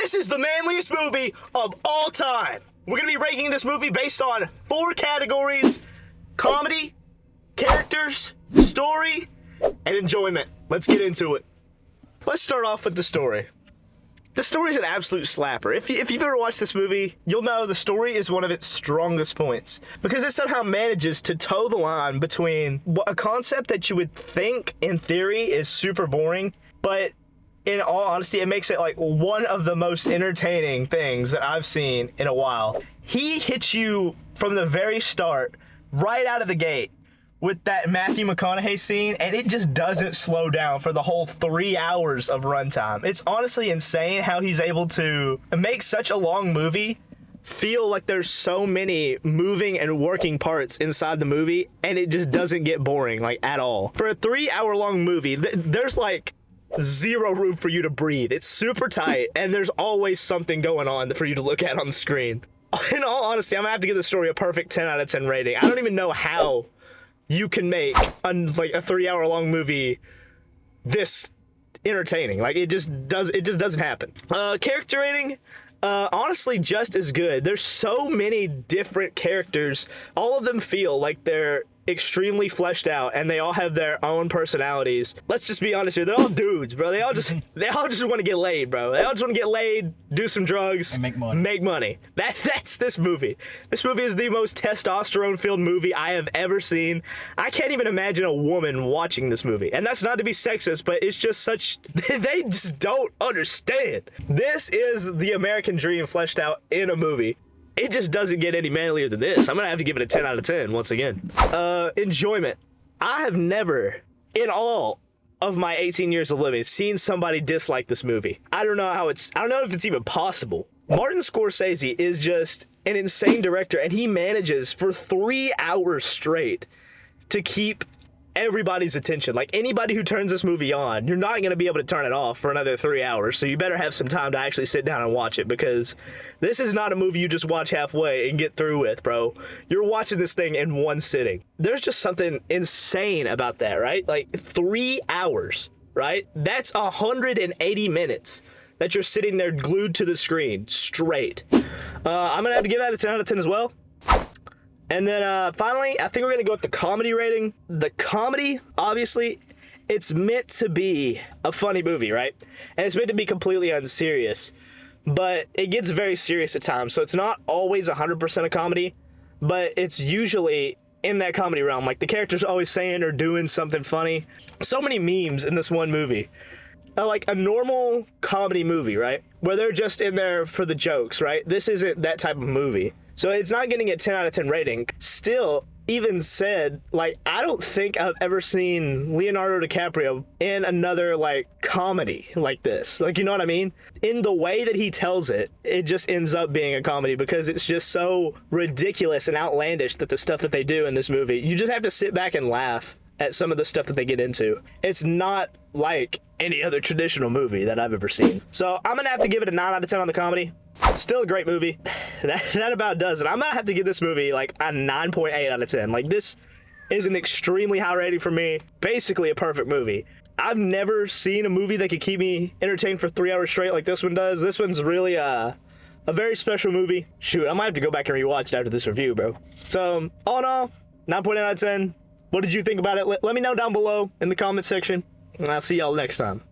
This is the manliest movie of all time. We're going to be ranking this movie based on 4 categories: comedy, characters, story, and enjoyment. Let's get into it. Let's start off with the story. The story is an absolute slapper. If you've ever watched this movie, you'll know the story is one of its strongest points because it somehow manages to toe the line between a concept that you would think, in theory, is super boring, but in all honesty, it makes it like one of the most entertaining things that I've seen in a while. He hits you from the very start, right out of the gate, with that Matthew McConaughey scene, and it just doesn't slow down for the whole 3 hours of runtime. It's honestly insane how he's able to make such a long movie feel like there's so many moving and working parts inside the movie, and it just doesn't get boring, like, at all. For a 3-hour-long movie, there's like zero room for you to breathe. It's super tight, and there's always something going on for you to look at on the screen. In all honesty, I'm gonna have to give the story a perfect 10 out of 10 rating. I don't even know how you can make a 3-hour-long movie this entertaining. Like, it just doesn't happen. Character rating, honestly, just as good. There's so many different characters. All of them feel like they're extremely fleshed out, and they all have their own personalities. Let's just be honest here, they're all dudes, bro. They all just want to get laid, bro. They all just want to get laid, do some drugs, and make money. Make money. That's this movie. This movie is the most testosterone-filled movie I have ever seen. I can't even imagine a woman watching this movie. And that's not to be sexist, but it's just such... They just don't understand. This is the American dream fleshed out in a movie. It just doesn't get any manlier than this. I'm gonna have to give it a 10 out of 10 once again. Enjoyment. I have never, in all of my 18 years of living, seen somebody dislike this movie. I don't know if it's even possible. Martin Scorsese is just an insane director, and he manages for 3 hours straight to keep everybody's attention. Like, anybody who turns this movie on, you're not going to be able to turn it off for another 3 hours, so you better have some time to actually sit down and watch it, because this is not a movie you just watch halfway and get through with, bro. You're watching this thing in one sitting. There's just something insane about that, right? Like, 3 hours, right? That's 180 minutes that you're sitting there glued to the screen, straight. I'm going to have to give that a 10 out of 10 as well. And then finally, I think we're going to go with the comedy rating. The comedy, obviously, it's meant to be a funny movie, right? And it's meant to be completely unserious. But it gets very serious at times, so it's not always 100% a comedy, but it's usually in that comedy realm. Like, the character's always saying or doing something funny. So many memes in this one movie. Like a normal comedy movie, right? Where they're just in there for the jokes, right? This isn't that type of movie. So it's not getting a 10 out of 10 rating. Still, even said, like, I don't think I've ever seen Leonardo DiCaprio in another, like, comedy like this. Like, you know what I mean? In the way that he tells it, it just ends up being a comedy because it's just so ridiculous and outlandish that the stuff that they do in this movie. You just have to sit back and laugh at some of the stuff that they get into. It's not like any other traditional movie that I've ever seen. So I'm gonna have to give it a 9 out of 10 on the comedy. Still a great movie. That about does it. I'm gonna have to give this movie like a 9.8 out of 10. Like, this is an extremely high rating for me. Basically a perfect movie. I've never seen a movie that could keep me entertained for 3 hours straight like this one does. This one's really a very special movie. Shoot, I might have to go back and rewatch it after this review, bro. So, all in all, 9.8 out of 10. What did you think about it? Let me know down below in the comment section, and I'll see y'all next time.